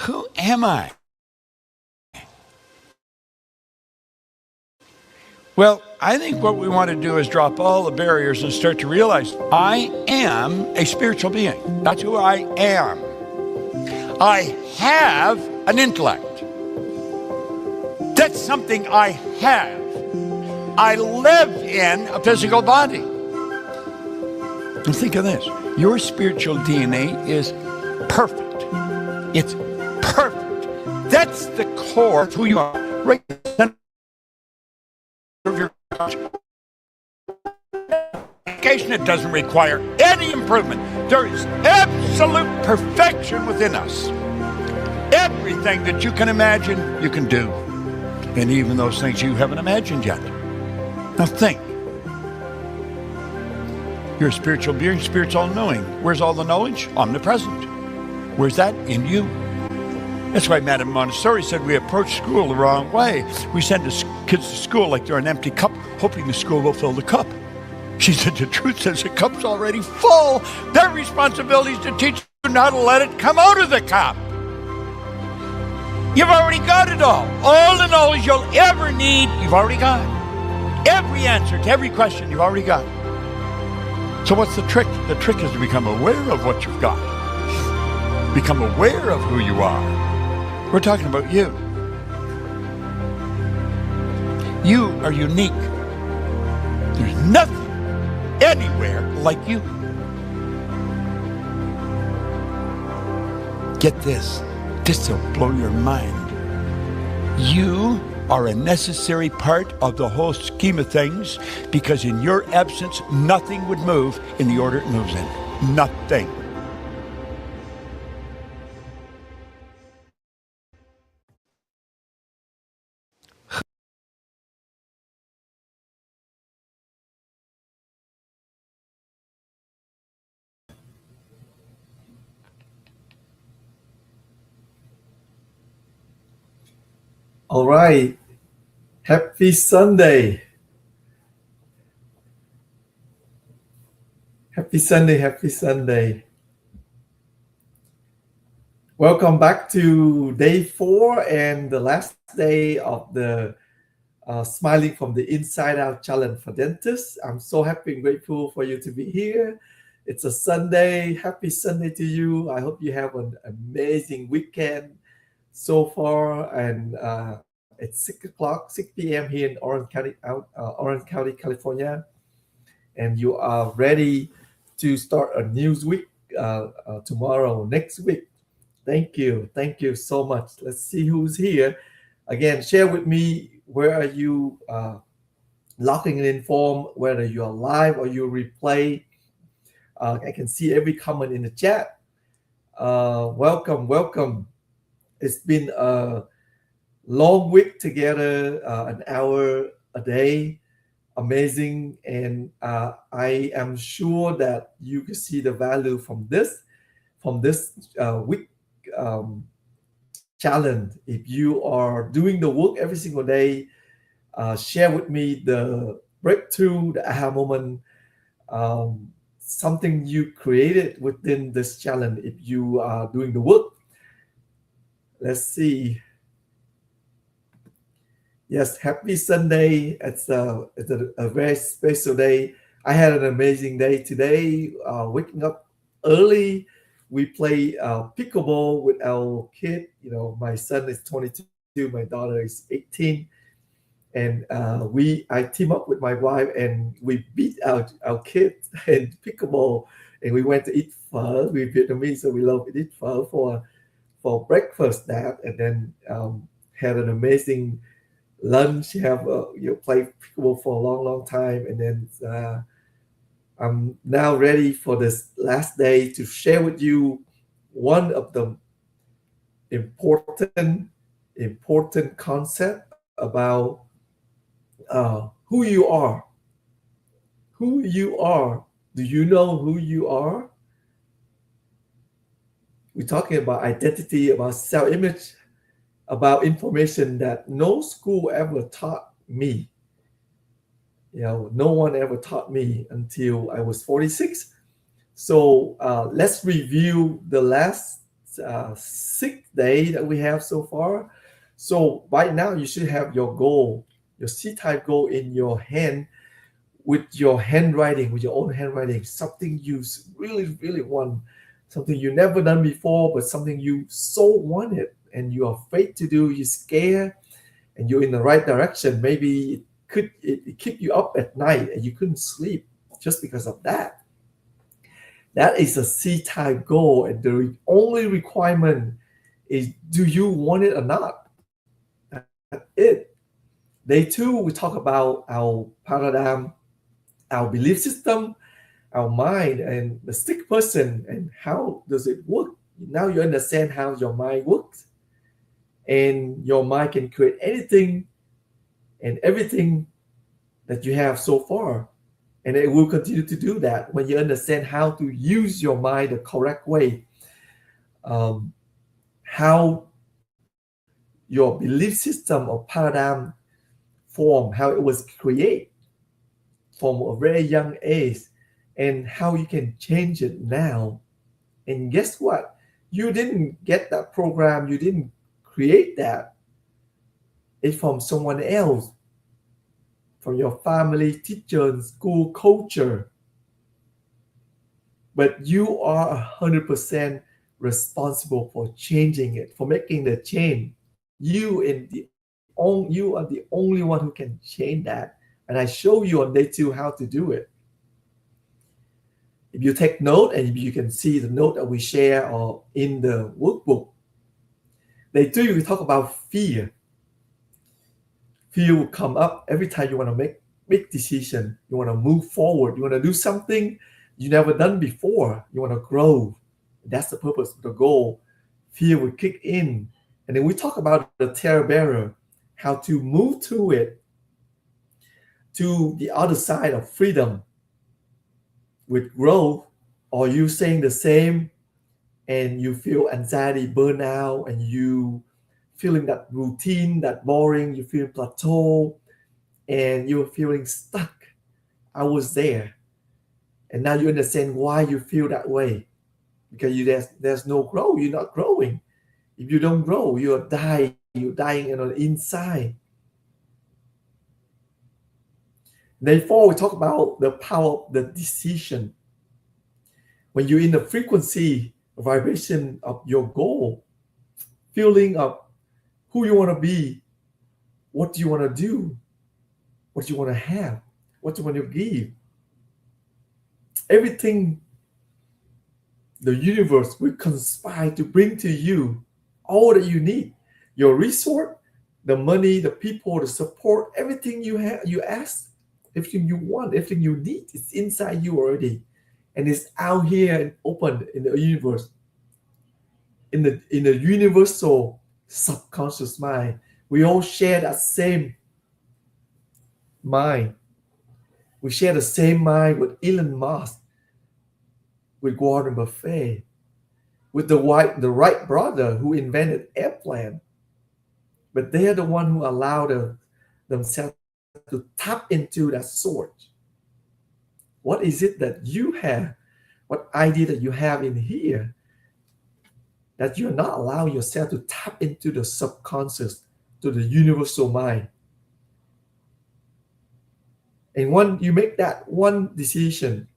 Who am I? Well, I think what we want to do is drop all the barriers and start to realize I am a spiritual being. That's who I am. I have an intellect. That's something I have. I live in a physical body. And think of this. Your spiritual DNA is perfect. It's perfect. That's the core of who you are. Right in the center of your education. It doesn't require any improvement. There is absolute perfection within us. Everything that you can imagine, you can do. And even those things you haven't imagined yet. Now think. You're a spiritual being, spirit's all-knowing. Where's all the knowledge? Omnipresent. Where's that? In you. That's why Madame Montessori said we approach school the wrong way. We send kids to school like they're an empty cup, hoping the school will fill the cup. She said the truth says the cup's already full. Their responsibility is to teach you how to let it come out of the cup. You've already got it all. All the knowledge you'll ever need, you've already got. Every answer to every question, you've already got. So what's the trick? The trick is to become aware of what you've got. Become aware of who you are. We're talking about you. You are unique. There's nothing anywhere like you. Get this. This will blow your mind. You are a necessary part of the whole scheme of things because in your absence, nothing would move in the order it moves in. Nothing. All right. Happy Sunday. Happy Sunday. Happy Sunday. Welcome back to day 4 and the last day of the Smiling from the Inside Out Challenge for Dentists. I'm so happy and grateful for you to be here. It's a Sunday. Happy Sunday to you. I hope you have an amazing weekend so far, and it's 6 p.m. here in Orange County, California, and you are ready to start a new week tomorrow, next week. Thank you so much. Let's see who's here. Again, share with me where are you logging in from, whether you're live or you replay. I can see every comment in the chat. Welcome. It's been a long week together, an hour a day, amazing, and I am sure that you can see the value from this week challenge. If you are doing the work every single day, share with me the breakthrough, the aha moment, something you created within this challenge if you are doing the work. Let's see. Yes, happy Sunday. It's a very special day. I had an amazing day today, waking up early. We play pickleball with our kid. You know, my son is 22, my daughter is 18. And I team up with my wife and we beat out our kids in pickleball. And we went to eat pho. We're Vietnamese, so we love to eat pho for breakfast. That, and then had an amazing lunch. Play pickleball for a long time, and then I'm now ready for this last day to share with you one of the important concept about who you are. Who you are. Do you know who you are? We're talking about identity, about self-image, about information that no school ever taught me. No one ever taught me until I was 46. So let's review the last 6th day that we have so far. So right now you should have your goal, your C-type goal in your hand, with your handwriting, with your own handwriting, something you really, really want, something you never done before, but something you so wanted and you're afraid to do, you're scared, and you're in the right direction. Maybe it keep you up at night and you couldn't sleep just because of that. That is a C-type goal, and the only requirement is, do you want it or not? That's it. Day 2, we talk about our paradigm, our belief system, our mind, and the stick person, and how does it work. Now you understand how your mind works, and your mind can create anything and everything that you have so far, and it will continue to do that when you understand how to use your mind the correct way. How your belief system or paradigm form, how it was created from a very young age, and how you can change it now. And guess what? You didn't get that program, you didn't create that. It's from someone else, from your family, teacher, school, culture. But you are 100% responsible for changing it, for making the change. You are the only one who can change that. And I show you on day 2 how to do it. If you take note, and you can see the note that we share or in the workbook. Day 2, we talk about fear. Fear will come up every time you want to make big decision. You want to move forward. You want to do something you never done before. You want to grow. That's the purpose of the goal. Fear will kick in. And then we talk about the terror barrier, how to move through it to the other side of freedom with growth. Or you saying the same and you feel anxiety, burnout, and you feeling that routine, that boring, you feel plateau, and you're feeling stuck. I was there. And now you understand why you feel that way. Because there's no growth. You're not growing. If you don't grow, you're dying. You're dying on the inside. Day 4, we talk about the power of the decision. When you're in the frequency, vibration of your goal, feeling of who you want to be, what do you want to do, what you want to have, what you want to give. Everything the universe will conspire to bring to you all that you need. Your resource, the money, the people, the support, everything you have, you ask, everything you want, everything you need, it's inside you already. And it's out here and open in the universe. In the universal subconscious mind. We all share that same mind. We share the same mind with Elon Musk, with Warren Buffett, with the Wright brother who invented airplane. But they are the one who allowed themselves to tap into that source. What is it that you have? What idea that you have in here that you're not allowing yourself to tap into the subconscious, to the universal mind? And when you make that one decision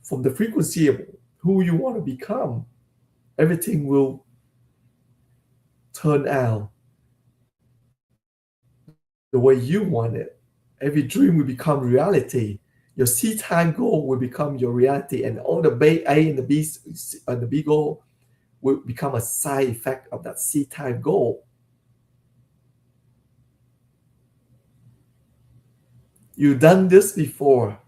from the frequency of who you want to become, everything will turn out the way you want it. Every dream will become reality. Your C-time goal will become your reality, and all the A and the B and the B goal will become a side effect of that C-time goal. You've done this before,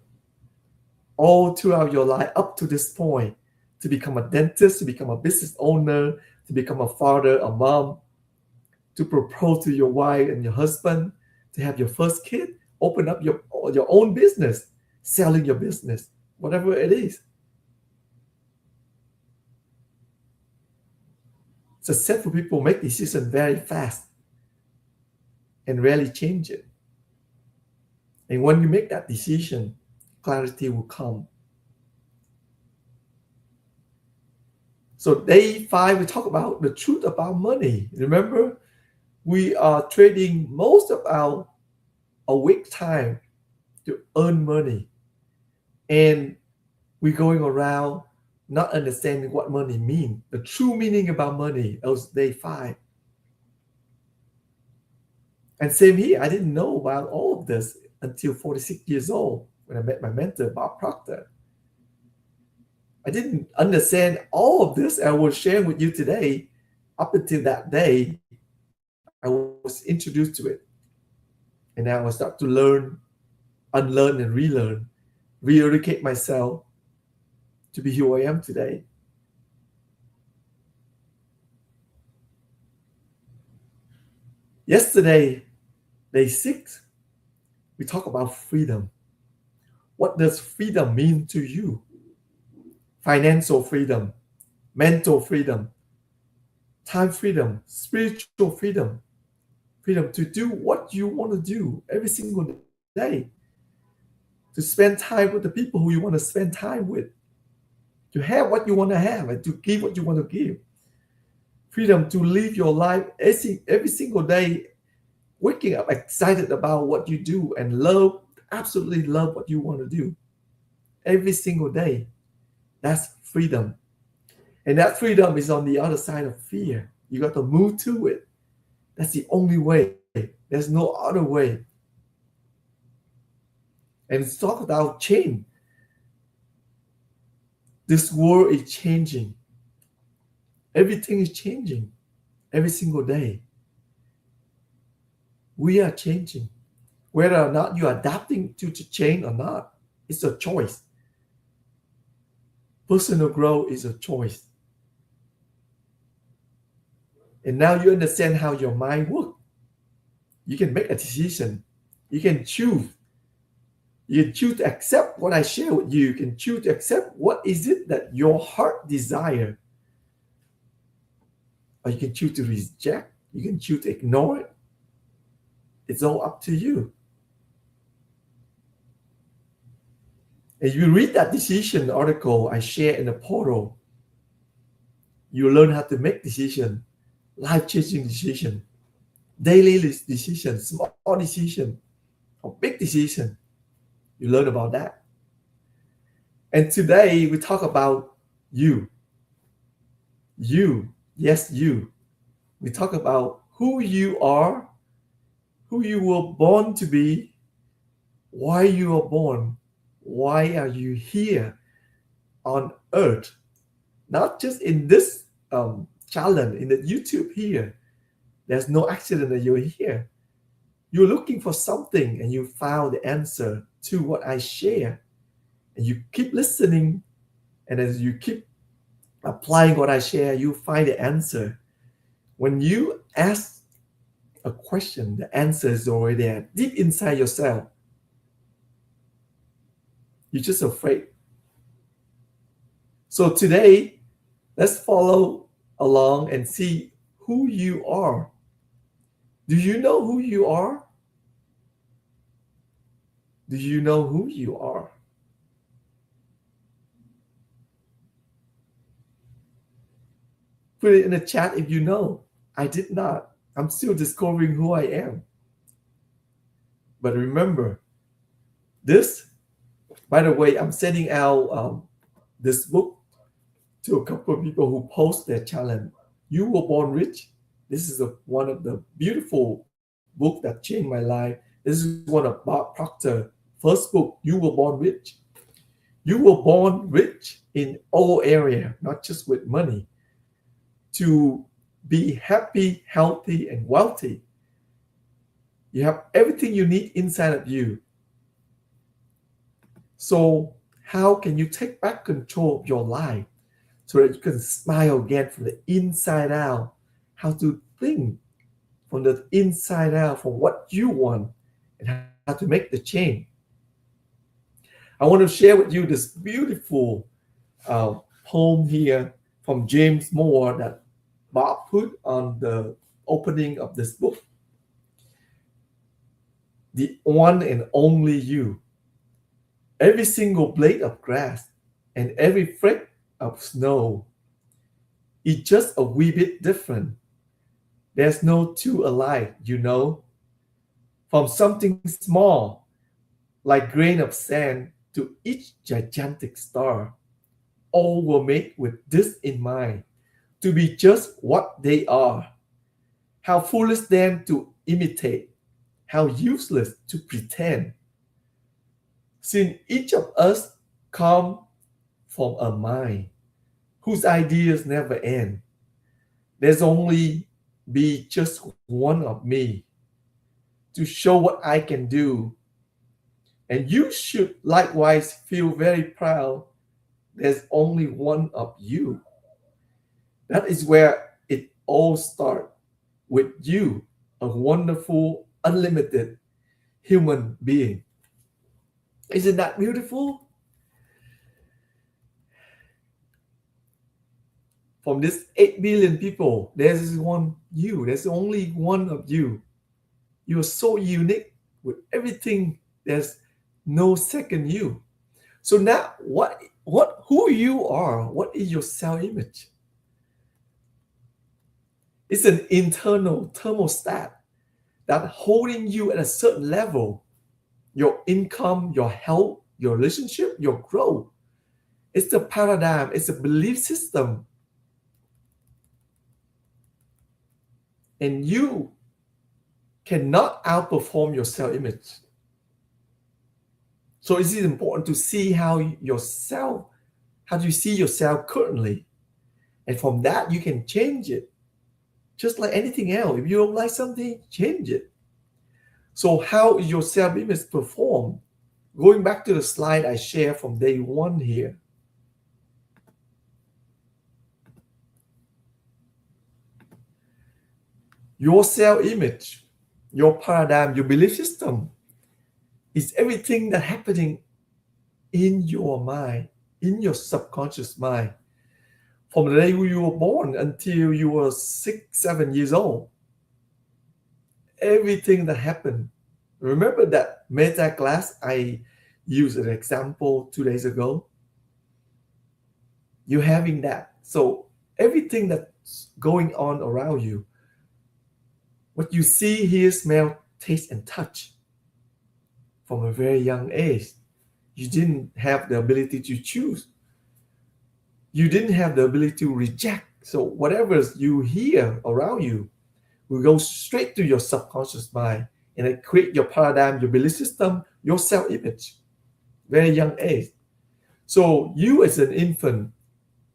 all throughout your life up to this point, to become a dentist, to become a business owner, to become a father, a mom, to propose to your wife and your husband, to have your first kid, open up your own business, selling your business, whatever it is. Successful people make decisions very fast and rarely change it. And when you make that decision, clarity will come. So day 5, we talk about the truth about money. Remember, we are trading most of our awake time to earn money. And we're going around not understanding what money means, the true meaning about money. That was day 5. And same here, I didn't know about all of this until 46 years old when I met my mentor, Bob Proctor. I didn't understand all of this I will share with you today. Up until that day, I was introduced to it. And now I start to learn, unlearn, and relearn, re-educate myself to be who I am today. Yesterday, day 6, we talk about freedom. What does freedom mean to you? Financial freedom, mental freedom, time freedom, spiritual freedom, freedom to do what you want to do every single day, to spend time with the people who you want to spend time with, to have what you want to have, and to give what you want to give. Freedom to live your life every single day, waking up excited about what you do and absolutely love what you want to do every single day. That's freedom. And that freedom is on the other side of fear. You got to move to it. That's the only way. There's no other way. And it's talk about change. This world is changing. Everything is changing every single day. We are changing. Whether or not you're adapting to change or not, it's a choice. Personal growth is a choice. And now you understand how your mind works. You can make a decision. You can choose. You can choose to accept what I share with you. You can choose to accept what is it that your heart desires. Or you can choose to reject. You can choose to ignore it. It's all up to you. And you read that decision article I share in the portal, you learn how to make decisions, life-changing decisions, daily decisions, small decisions, or big decisions. You learn about that. And today we talk about you. You, yes, you. We talk about who you are, who you were born to be, why you were born, why are you here on earth? Not just in this challenge, in the YouTube here. There's no accident that you're here. You're looking for something and you found the answer to what I share. And you keep listening, and as you keep applying what I share, you find the answer. When you ask a question, the answer is already there, deep inside yourself. You're just afraid. So today, let's follow along and see who you are. Do you know who you are? Do you know who you are? Put it in the chat if you know. I did not. I'm still discovering who I am. But remember, this, by the way, I'm sending out this book to a couple of people who post their challenge. You Were Born Rich. This is one of the beautiful books that changed my life. This is one of Bob Proctor's first book, You Were Born Rich. You were born rich in all areas, not just with money, to be happy, healthy, and wealthy. You have everything you need inside of you. So how can you take back control of your life so that you can smile again from the inside out? How to think from the inside out for what you want and how to make the change. I want to share with you this beautiful poem here from James Moore that Bob put on the opening of this book. The one and only you. Every single blade of grass and every flake of snow, It's just a wee bit different. There's no two alike, from something small, like grain of sand, to each gigantic star. All were made with this in mind, to be just what they are. How foolish then to imitate, how useless to pretend. Since each of us come from a mind whose ideas never end, there's only be just one of me to show what I can do. And you should likewise feel very proud. There's only one of you. That is where it all starts, with you, a wonderful, unlimited human being. Isn't that beautiful? From this 8 billion people, there's one you. There's only one of you. You are so unique with everything. There's no second you. So now, who you are? What is your self-image? It's an internal thermostat that holding you at a certain level. Your income, your health, your relationship, your growth. It's the paradigm. It's a belief system. And you cannot outperform your self-image. So it is important to see how do you see yourself currently. And from that, you can change it. Just like anything else. If you don't like something, change it. So how is your self-image performed? Going back to the slide I shared from day one here. Your self-image, your paradigm, your belief system is everything that's happening in your mind, in your subconscious mind. From the day you were born until you were 6, 7 years old. Everything that happened. Remember that meta class I used as an example 2 days ago? You're having that. So everything that's going on around you, what you see, hear, smell, taste, and touch from a very young age, you didn't have the ability to choose. You didn't have the ability to reject. So whatever you hear around you will go straight to your subconscious mind and it create your paradigm, your belief system, your self-image. Very young age. So you as an infant,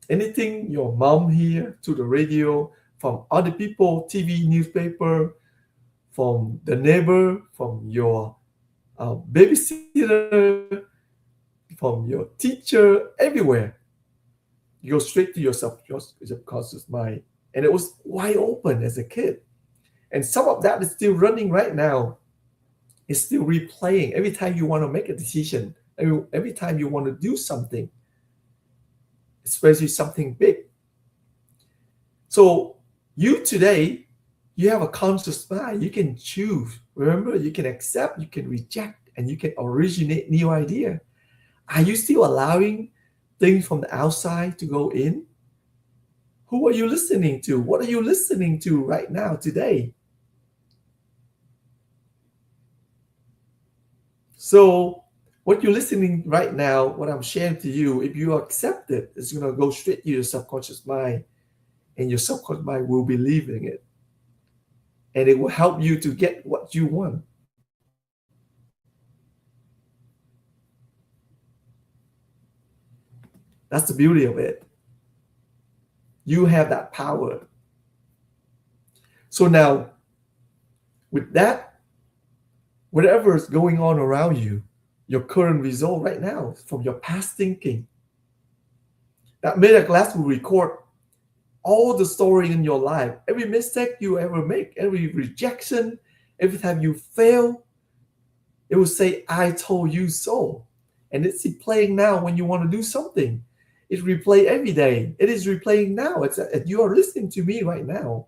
anything your mom hear to the radio, from other people, TV, newspaper, from the neighbor, from your babysitter, from your teacher, everywhere, you go straight to your subconscious mind. And it was wide open as a kid. And some of that is still running right now. It's still replaying every time you want to make a decision, every time you want to do something, especially something big. So you today, you have a conscious mind. You can choose. Remember, you can accept, you can reject, and you can originate new idea. Are you still allowing things from the outside to go in? Who are you listening to? What are you listening to right now, today? So what you're listening right now, what I'm sharing to you, if you accept it, it's going to go straight to your subconscious mind, and your subconscious mind will believe in it. And it will help you to get what you want. That's the beauty of it. You have that power. So now, with that, whatever is going on around you, your current result right now from your past thinking, that meta class will record all the story in your life, every mistake you ever make, every rejection, every time you fail, it will say, I told you so. And it's replaying now when you want to do something. It replay every day. It is replaying now. You are listening to me right now.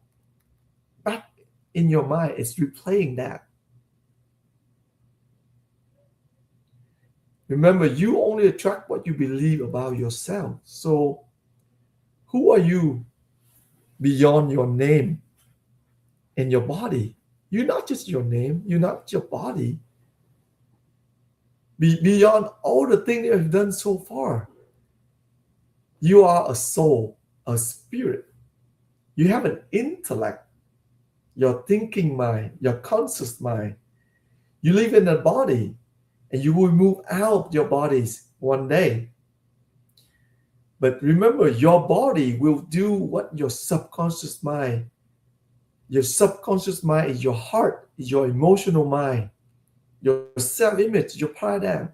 Back in your mind, it's replaying that. Remember, you only attract what you believe about yourself. So who are you beyond your name and your body. You're not just your name, you're not your body. Beyond all the things you have done so far, you are a soul, a spirit. You have an intellect, your thinking mind, your conscious mind. You live in a body, and you will move out your bodies one day. But remember, your body will do what your subconscious mind. Your subconscious mind is your heart, is your emotional mind, your self-image, your paradigm.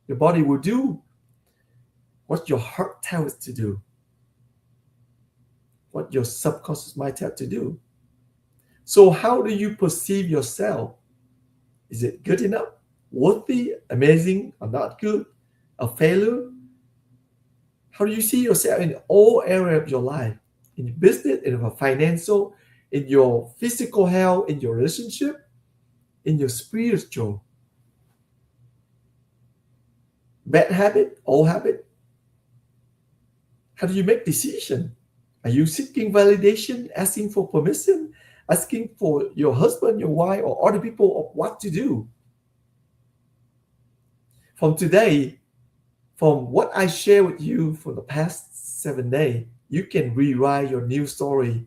Your body will do what your heart tells it to do, what your subconscious mind tells it to do. So how do you perceive yourself? Is it good enough, worthy, amazing, or not good, a failure? How do you see yourself in all areas of your life? In your business, in your financial, in your physical health, in your relationship, in your spiritual. Bad habit, old habit. How do you make decision? Are you seeking validation, asking for permission, asking for your husband, your wife, or other people of what to do? From today, from what I share with you for the past 7 days, you can rewrite your new story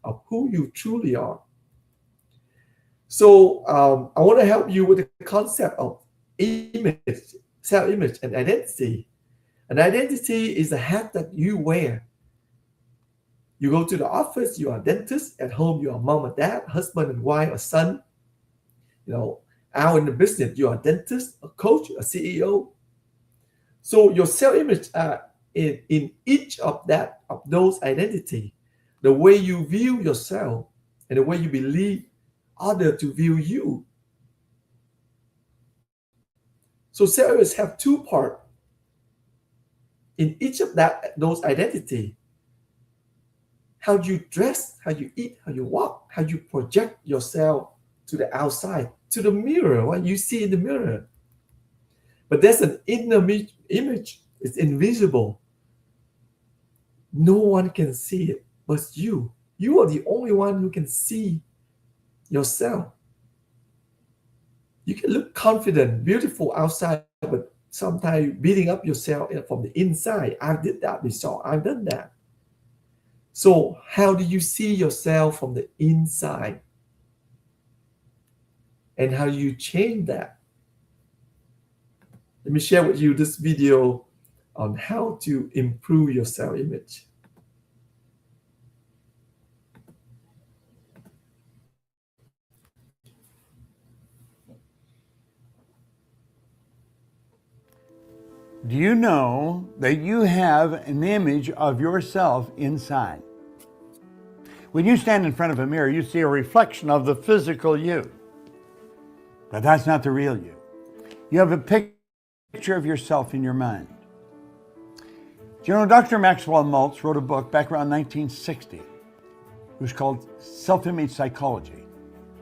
of who you truly are. So I want to help you with the concept of image, self-image, and identity. An identity is a hat that you wear. You go to the office, you are a dentist. At home, you are mom and dad, husband and wife, a son. Out in the business, you are a dentist, a coach, a CEO. So your self-image in each of those identity, the way you view yourself and the way you believe others to view you. So self-image have two parts. In each of those identity, how you dress, how you eat, how you walk, how you project yourself to the outside, to the mirror, what you see in the mirror. But there's an inner image. It's invisible. No one can see it but you. You are the only one who can see yourself. You can look confident, beautiful outside, but sometimes beating up yourself from the inside. I did that before. I've done that. So how do you see yourself from the inside? And how do you change that? Let me share with you this video on how to improve your self-image. Do you know that you have an image of yourself inside? When you stand in front of a mirror, you see a reflection of the physical you. But that's not the real you. You have a picture of yourself in your mind. Do you know Dr. Maxwell Maltz wrote a book back around 1960. It was called Self-Image Psychology,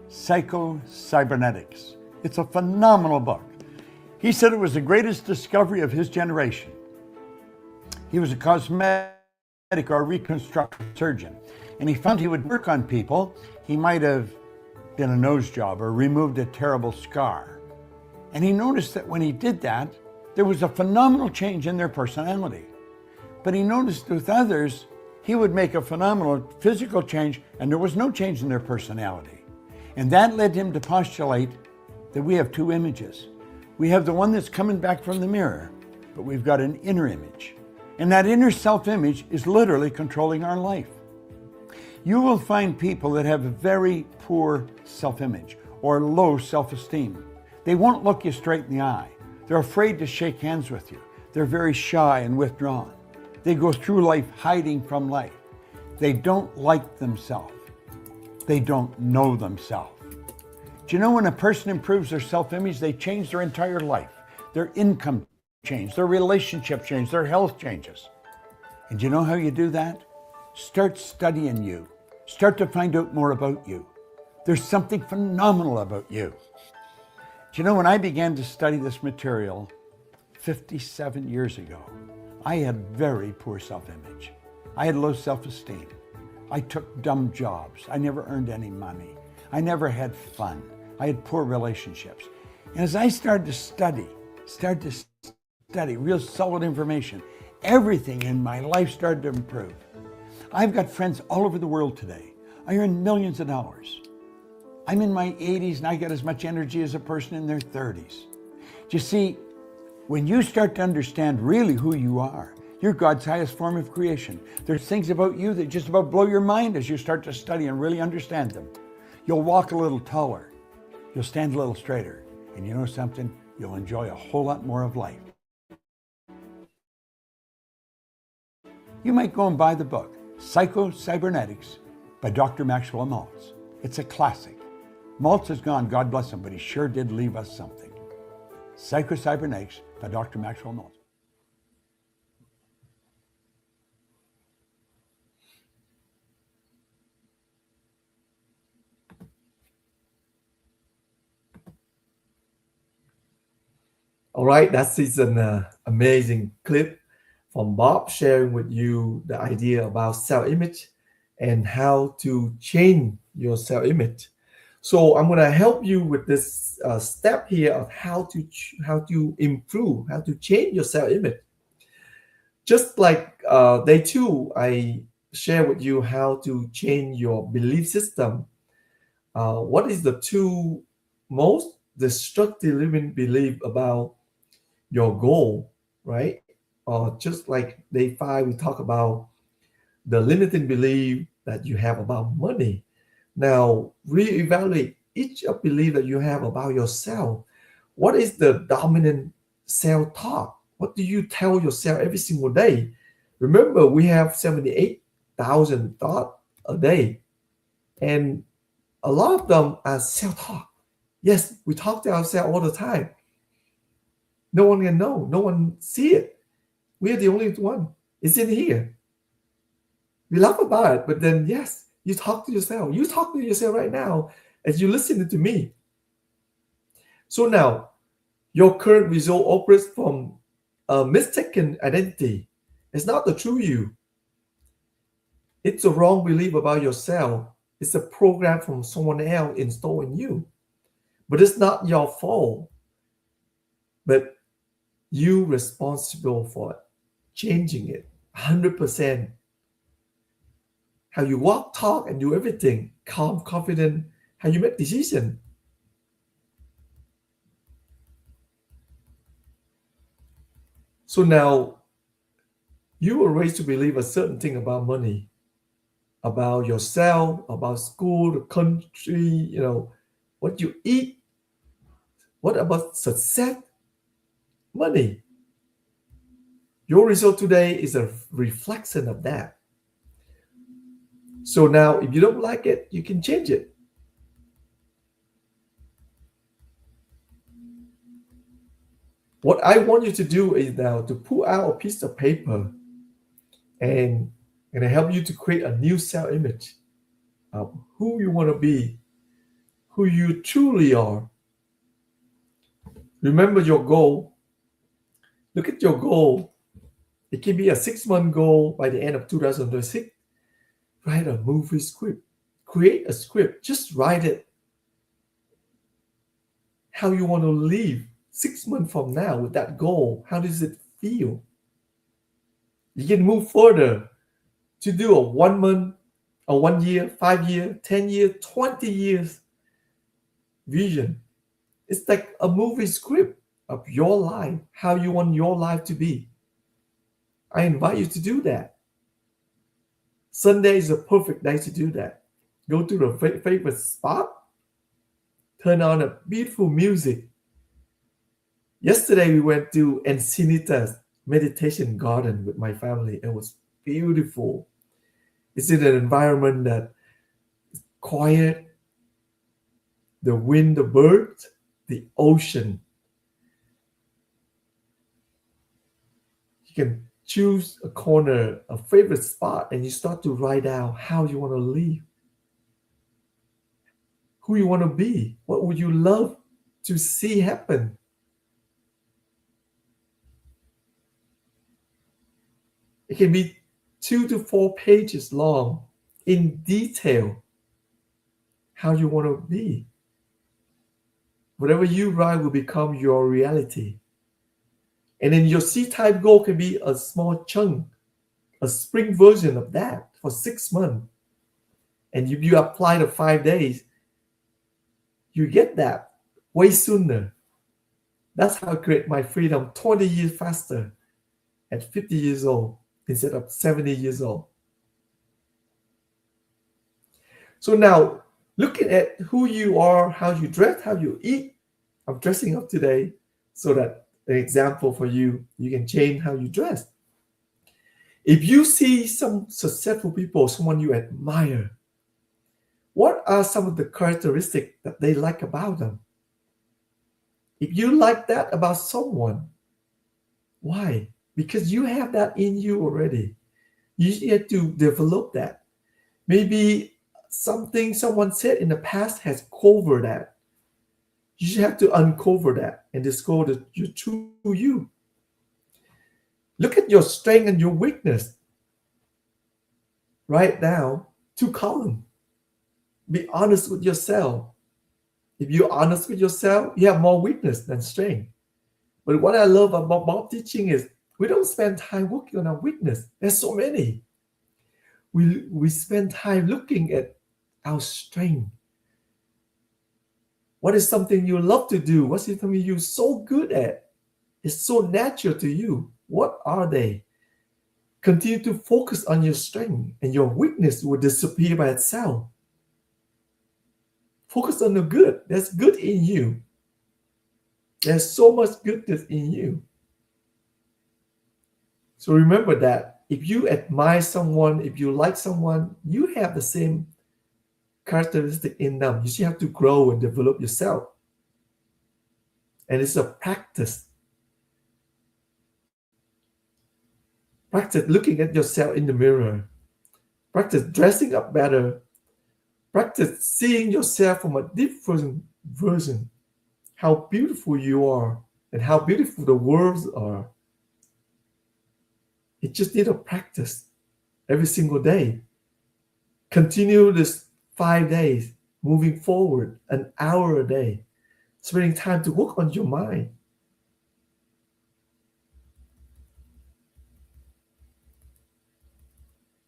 Psycho-Cybernetics. It's a phenomenal book. He said it was the greatest discovery of his generation. He was a cosmetic or reconstructive surgeon, and he found he would work on people. He might have done a nose job or removed a terrible scar. And he noticed that when he did that, there was a phenomenal change in their personality. But he noticed with others, he would make a phenomenal physical change and there was no change in their personality. And that led him to postulate that we have two images. We have the one that's coming back from the mirror, but we've got an inner image. And that inner self-image is literally controlling our life. You will find people that have a very poor self-image or low self-esteem. They won't look you straight in the eye. They're afraid to shake hands with you. They're very shy and withdrawn. They go through life hiding from life. They don't like themselves. They don't know themselves. Do you know when a person improves their self-image, they change their entire life. Their income changes, their relationship changes, their health changes. And do you know how you do that? Start studying you. Start to find out more about you. There's something phenomenal about you. Do you know when I began to study this material 57 years ago, I had very poor self-image. I had low self-esteem. I took dumb jobs. I never earned any money. I never had fun. I had poor relationships. And as I started to study real solid information, everything in my life started to improve. I've got friends all over the world today. I earn millions of dollars. I'm in my 80s and I got as much energy as a person in their 30s. You see, when you start to understand really who you are, you're God's highest form of creation. There's things about you that just about blow your mind as you start to study and really understand them. You'll walk a little taller. You'll stand a little straighter. And you know something? You'll enjoy a whole lot more of life. You might go and buy the book, Psycho-Cybernetics by Dr. Maxwell Maltz. It's a classic. Maltz is gone, God bless him, but he sure did leave us something. Psycho-Cybernetics by Dr. Maxwell Maltz. All right, that's an amazing clip from Bob sharing with you the idea about self-image and how to change your self-image. So I'm going to help you with this step here of how to improve, how to change your self-image. Just like day 2, I share with you how to change your belief system. What is the 2 most destructive limiting belief about your goal, right? Or just like day 5, we talk about the limiting belief that you have about money. Now, reevaluate each of belief that you have about yourself. What is the dominant self-talk? What do you tell yourself every single day? Remember, we have 78,000 thoughts a day, and a lot of them are self-talk. Yes, we talk to ourselves all the time. No one can know. No one see it. We are the only one. It's in here. We laugh about it, but then yes, you talk to yourself. You talk to yourself right now as you listen to me. So now, your current result operates from a mistaken identity. It's not the true you. It's a wrong belief about yourself. It's a program from someone else installed in you. But it's not your fault. But you responsible for changing it 100%. How you walk, talk, and do everything, calm, confident, how you make decision. So now you were raised to believe a certain thing about money, about yourself, about school, the country, what you eat. What about success? Money. Your result today is a reflection of that. So now, if you don't like it, you can change it. What I want you to do is now to pull out a piece of paper and I help you to create a new self-image of who you want to be, who you truly are. Remember your goal. Look at your goal. It can be a 6-month goal by the end of 2026. Write a movie script. Create a script. Just write it. How you want to live 6 months from now with that goal. How does it feel? You can move further to do a 1 month, a 1 year, 5 year, 10 year, 20 years vision. It's like a movie script of your life, how you want your life to be. I invite you to do that. Sunday is a perfect day to do that. Go to the favorite spot, turn on a beautiful music. Yesterday we went to Encinita's meditation garden with my family. It was beautiful. It's in an environment that is quiet, the wind, the birds, the ocean. You can choose a corner, a favorite spot, and you start to write down how you want to live, who you want to be, what would you love to see happen. It can be 2 to 4 pages long. in detail how you want to be. Whatever you write will become your reality. And then your C-type goal can be a small chunk, a spring version of that for 6 months. And if you apply the 5 days, you get that way sooner. That's how I create my freedom 20 years faster at 50 years old instead of 70 years old. So now, looking at who you are, how you dress, how you eat, I'm dressing up today so that an example for you, you can change how you dress. If you see some successful people, someone you admire, what are some of the characteristics that they like about them? If you like that about someone, why? Because you have that in you already. You have to develop that. Maybe something someone said in the past has covered that. You should have to uncover that and discover your true you. Look at your strength and your weakness. Write down 2 columns. Be honest with yourself. If you're honest with yourself, you have more weakness than strength. But what I love about Bob teaching is we don't spend time working on our weakness. There's so many. We spend time looking at our strength. What is something you love to do? What's something you're so good at? It's so natural to you. What are they? Continue to focus on your strength, and your weakness will disappear by itself. Focus on the good. There's good in you. There's so much goodness in you. So remember that if you admire someone, if you like someone, you have the same characteristic in them. You just have to grow and develop yourself. And it's a practice. Practice looking at yourself in the mirror. Practice dressing up better. Practice seeing yourself from a different version. How beautiful you are and how beautiful the worlds are. It just need a practice every single day. Continue this 5 days, moving forward, an hour a day, spending time to work on your mind.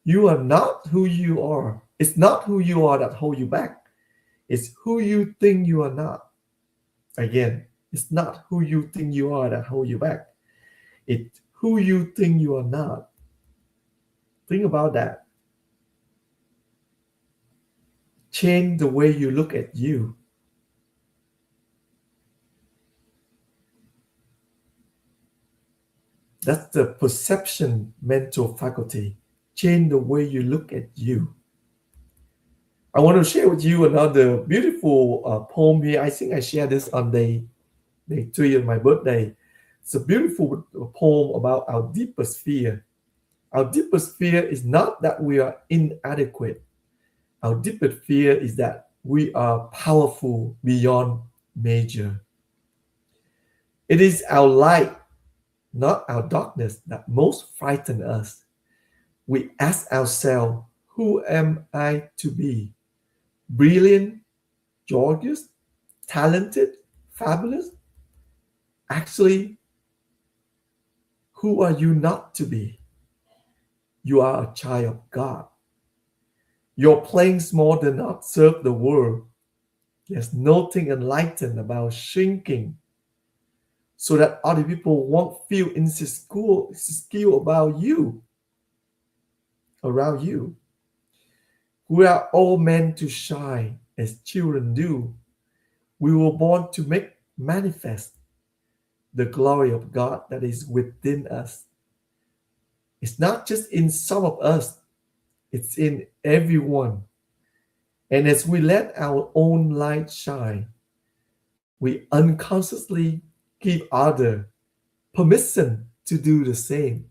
You are not who you are. It's not who you are that hold you back. It's who you think you are not. Again, it's not who you think you are that hold you back. It's who you think you are not. Think about that. Change the way you look at you. That's the perception mental faculty. Change the way you look at you. I want to share with you another beautiful poem here. I think I shared this on day 3 of my birthday. It's a beautiful poem about our deepest fear. Our deepest fear is not that we are inadequate. Our deepest fear is that we are powerful beyond measure. It is our light, not our darkness, that most frighten us. We ask ourselves, who am I to be? Brilliant, gorgeous, talented, fabulous? Actually, who are you not to be? You are a child of God. Your playing small does not serve the world. There's nothing enlightened about shrinking so that other people won't feel insecure about you, around you. We are all meant to shine as children do. We were born to make manifest the glory of God that is within us. It's not just in some of us, it's in everyone. And as we let our own light shine, we unconsciously give others permission to do the same.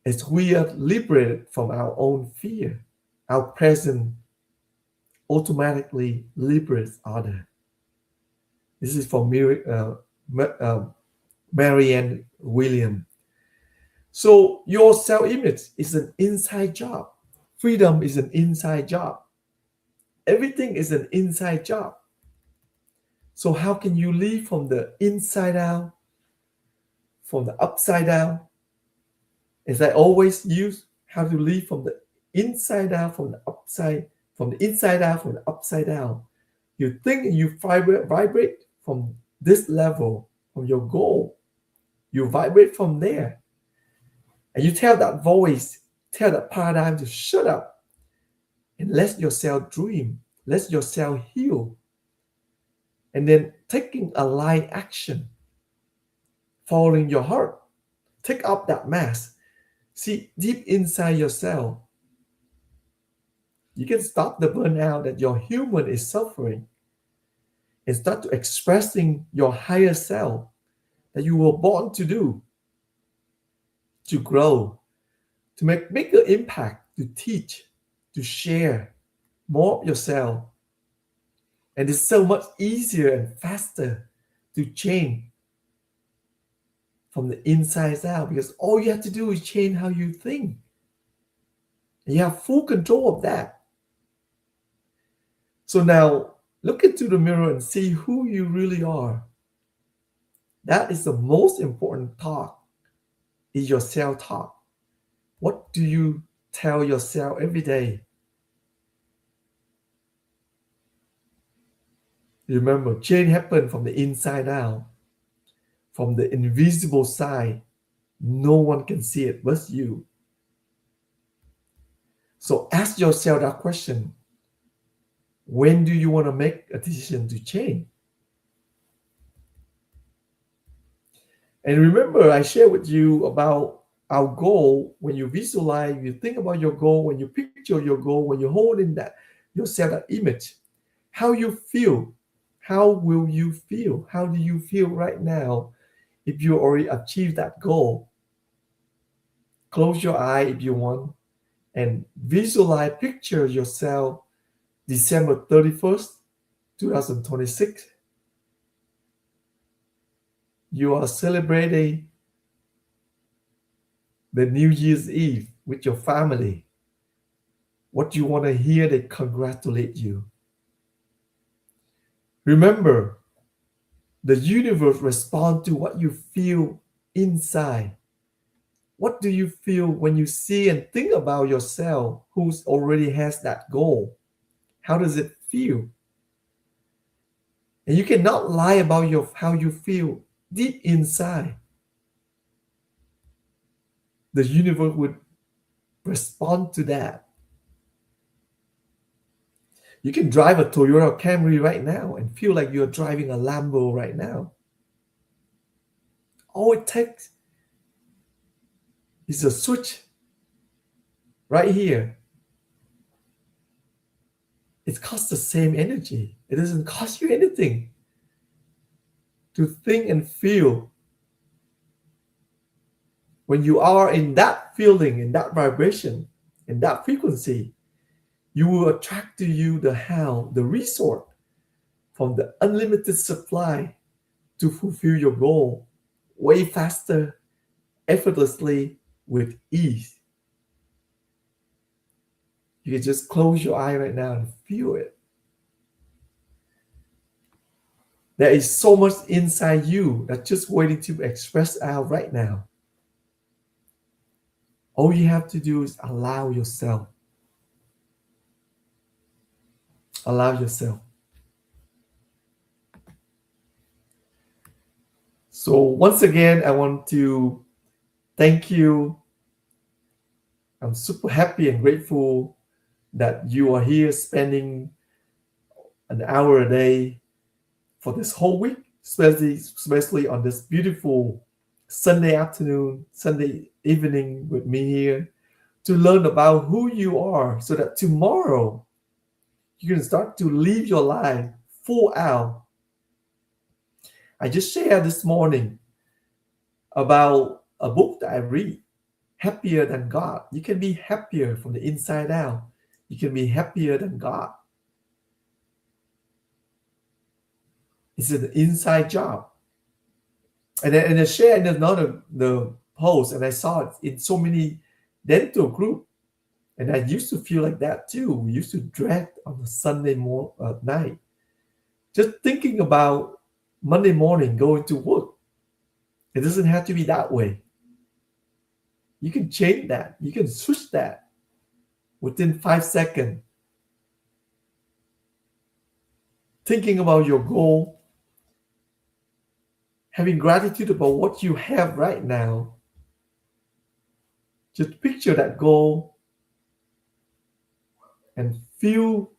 As we are liberated from our own fear, our presence automatically liberates others. This is from Marianne Williams. So your self-image is an inside job. Freedom is an inside job. Everything is an inside job. So how can you live from the inside out, from the upside down? As I always use, how to live from the inside out, from the inside out, from the upside down. You think and you vibrate from this level, from your goal. You vibrate from there. And you tell that voice, tell that paradigm to shut up and let yourself dream, let yourself heal. And then taking aligned action, following your heart. Take up that mask. See deep inside yourself. You can stop the burnout that your human is suffering and start to expressing your higher self that you were born to do, to grow, to make bigger impact, to teach, to share more of yourself. And it's so much easier and faster to change from the inside out because all you have to do is change how you think. And you have full control of that. So now look into the mirror and see who you really are. That is the most important talk, is your self-talk. What do you tell yourself every day? Remember, change happens from the inside out, from the invisible side. No one can see it but you. So ask yourself that question. When do you want to make a decision to change? And remember, I shared with you about our goal. When you visualize, you think about your goal, when you picture your goal, when you hold in that yourself, that image, how you feel, how will you feel? How do you feel right now if you already achieved that goal? Close your eye if you want and visualize, picture yourself December 31st, 2026. You are celebrating the New Year's Eve with your family. What do you want to hear? They congratulate you. Remember, the universe responds to what you feel inside. What do you feel when you see and think about yourself who already has that goal? How does it feel? And you cannot lie about how you feel deep inside. The universe would respond to that. You can drive a Toyota Camry right now and feel like you're driving a Lambo right now. All it takes is a switch right here. It costs the same energy. It doesn't cost you anything to think and feel. When you are in that feeling, in that vibration, in that frequency, you will attract to you the resource from the unlimited supply to fulfill your goal way faster, effortlessly, with ease. You can just close your eye right now and feel it. There is so much inside you that's just waiting to be expressed out right now. All you have to do is allow yourself. Allow yourself. So once again, I want to thank you. I'm super happy and grateful that you are here spending an hour a day for this whole week, especially on this beautiful Sunday afternoon, Sunday evening with me here to learn about who you are so that tomorrow you can start to live your life full out. I just shared this morning about a book that I read, Happier Than God. You can be happier from the inside out. You can be happier than God. It's an inside job. And then share in another the posts, and I saw it in so many dental group. And I used to feel like that too. We used to dread on a Sunday night, just thinking about Monday morning going to work. It doesn't have to be that way. You can change that. You can switch that within 5 seconds. Thinking about your goal, having gratitude about what you have right now. Just picture that goal and feel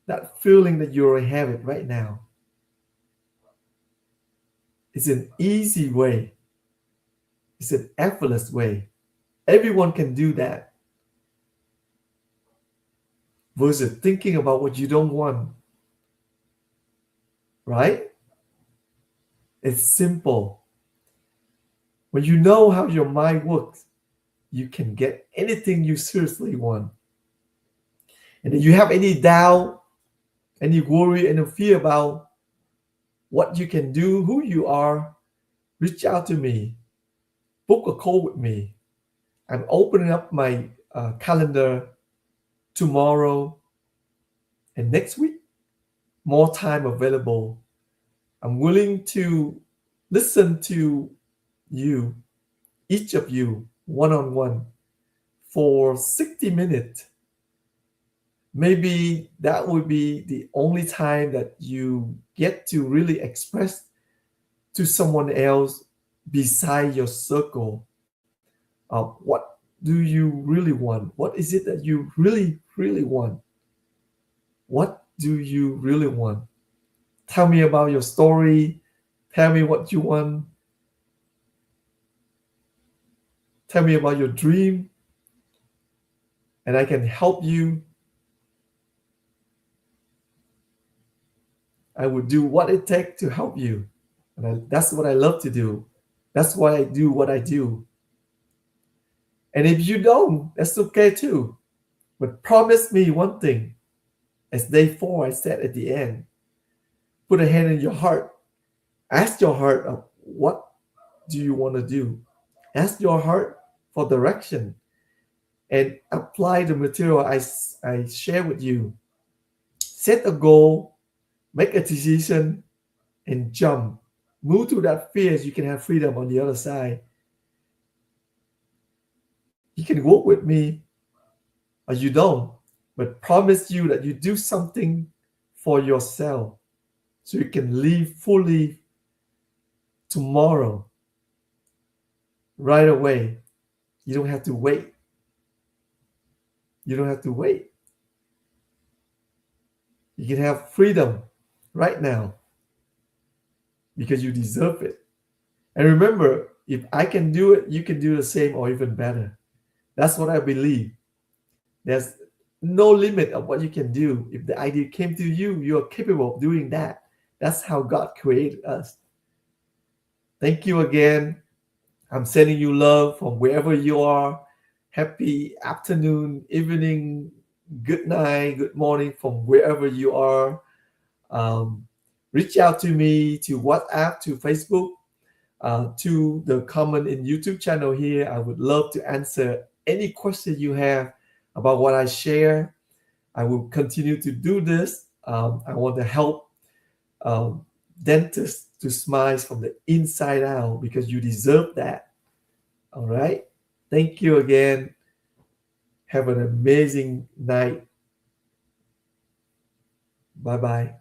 that feeling that you already have it right now. It's an easy way. It's an effortless way. Everyone can do that. Versus thinking about what you don't want. Right? It's simple. When you know how your mind works, you can get anything you seriously want. And if you have any doubt, any worry, any fear about what you can do, who you are, reach out to me. Book a call with me. I'm opening up my calendar tomorrow and next week. More time available. I'm willing to listen to you, each of you, one-on-one for 60 minutes. Maybe that would be the only time that you get to really express to someone else beside your circle of what do you really want? What is it that you really, really want? What do you really want? Tell me about your story. Tell me what you want. Tell me about your dream. And I can help you. I would do what it takes to help you. And that's what I love to do. That's why I do what I do. And if you don't, that's okay too. But promise me one thing. As day 4, I said at the end, put a hand in your heart. Ask your heart, what do you want to do? Ask your heart for direction and apply the material I share with you. Set a goal, make a decision, and jump. Move through that fear so you can have freedom on the other side. You can work with me or you don't, but promise you that you do something for yourself so you can live fully tomorrow, right away. You don't have to wait. You don't have to wait. You can have freedom right now because you deserve it. And remember, if I can do it, you can do the same or even better. That's what I believe. There's no limit of what you can do. If the idea came to you, you're capable of doing that. That's how God created us. Thank you again. I'm sending you love from wherever you are. Happy afternoon, evening, good night, good morning from wherever you are. Reach out to me to WhatsApp, to Facebook, to the comment in YouTube channel here. I would love to answer any question you have about what I share. I will continue to do this. I want to help dentists to smile from the inside out because you deserve that. All right. Thank you again. Have an amazing night. Bye bye.